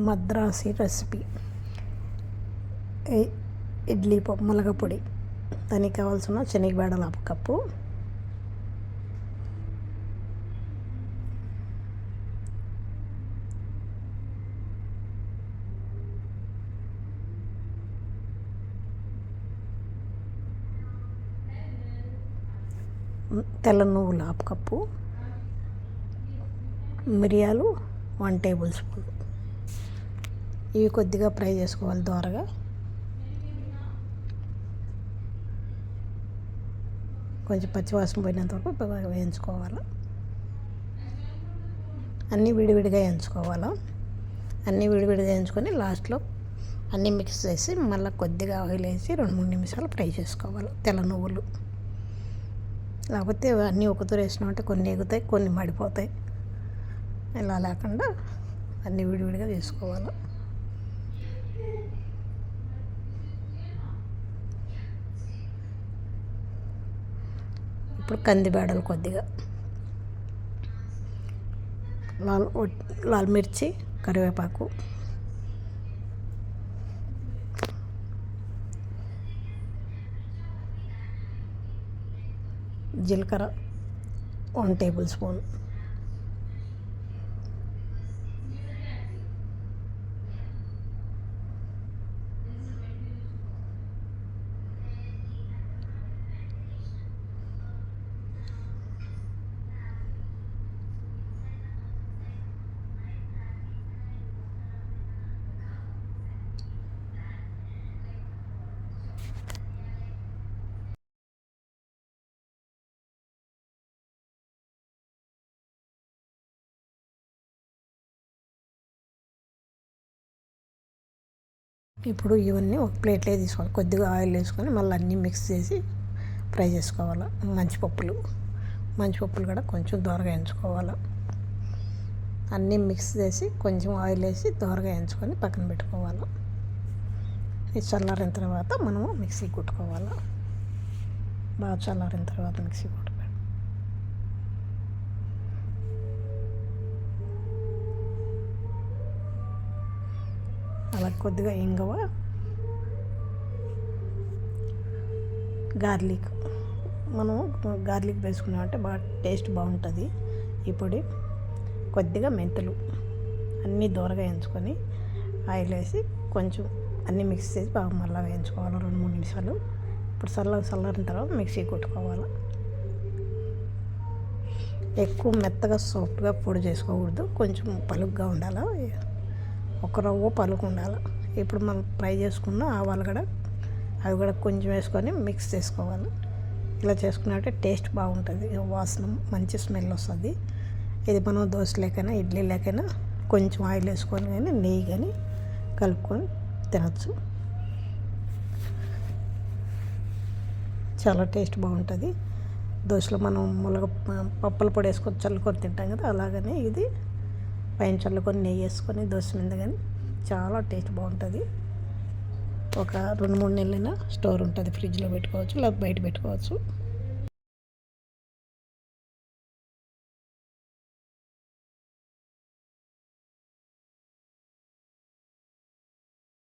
Madrasi recipe idli ములగ పొడి. దానికి కావాల్సిన శనగబేడలు 1 కప్పు, తెల్ల నువ్వులు 1 కప్పు, మిరియాలు 1 టేబుల్ స్పూన్. ఇవి కొద్దిగా ఫ్రై చేసుకోవాలి దోరగా. కొంచెం పచ్చివాసన పోయినంత వరకు వేయించుకోవాలి. అన్నీ విడివిడిగా వేయించుకోవాలి. అన్నీ విడివిడిగా వేయించుకొని లాస్ట్లో అన్నీ మిక్స్ చేసి మళ్ళీ కొద్దిగా ఆయిల్ వేసి 2-3 నిమిషాలు ఫ్రై చేసుకోవాలి తెల్ల నువ్వులు. లేకపోతే అన్నీ ఒకతూరు వేసినామంటే కొన్ని ఎగుతాయి, కొన్ని మడిపోతాయి. ఇలా లేకుండా అన్నీ విడివిడిగా చేసుకోవాలి. ఇప్పుడు కందిబేడలు కొద్దిగా, లాల్ మిర్చి, కరివేపాకు, జీలకర్ర 1 టేబుల్ స్పూన్, ఇప్పుడు ఇవన్నీ ఒక ప్లేట్లో తీసుకోవాలి. కొద్దిగా ఆయిల్ వేసుకొని మళ్ళీ అన్నీ మిక్స్ చేసి ఫ్రై చేసుకోవాలి. మంచిపప్పులు కూడా కొంచెం దోరగా వేయించుకోవాలి. అన్నీ మిక్స్ చేసి కొంచెం ఆయిల్ వేసి దోరగా వేయించుకొని పక్కన పెట్టుకోవాలి. ఇది చల్లారిన తర్వాత మనము మిక్సీ కుట్టుకోవాలి. బాగా చల్లారిన తర్వాత మిక్సీ కుట్టుకోవాలి. అలా కొద్దిగా ఇంగువ, గార్లిక్, మనం గార్లిక్ వేసుకున్నామంటే బాగా టేస్ట్ బాగుంటుంది. ఈ పొడి కొద్దిగా మెంతులు అన్నీ దూరగా వేయించుకొని ఆయిల్ వేసి కొంచెం అన్నీ మిక్స్ చేసి బాగా మళ్ళీ వేయించుకోవాలి 2-3 నిమిషాలు. ఇప్పుడు చల్లారిన తర్వాత మిక్సీ కొట్టుకోవాలి. ఎక్కువ మెత్తగా సాఫ్ట్గా పొడి చేసుకోకూడదు, కొంచెం పలుగ్గా ఉండాలి. ఒక రవ్వ పలుకు ఉండాలి. ఇప్పుడు మనం ఫ్రై చేసుకున్న ఆవాలు కూడా అవి కూడా కొంచెం వేసుకొని మిక్స్ చేసుకోవాలి. ఇలా చేసుకున్నట్టే టేస్ట్ బాగుంటుంది, వాసన మంచి స్మెల్ వస్తుంది. ఇది మనం దోశ లేకైనా ఇడ్లీ లేకైనా కొంచెం ఆయిల్ వేసుకొని కానీ నెయ్యి కానీ కలుపుకొని తినచ్చు. చాలా టేస్ట్ బాగుంటుంది. దోశలో మనం పప్పుల పొడి వేసుకొని చల్లుకొని తింటాం కదా, అలాగనే ఇది పైన చల్లుకొని నెయ్యి వేసుకొని దోశ మీద కానీ చాలా టేస్ట్ బాగుంటుంది. ఒక 2-3 నెలలైనా స్టోర్ ఉంటుంది, ఫ్రిడ్జ్లో పెట్టుకోవచ్చు, లేకపోతే బయట పెట్టుకోవచ్చు.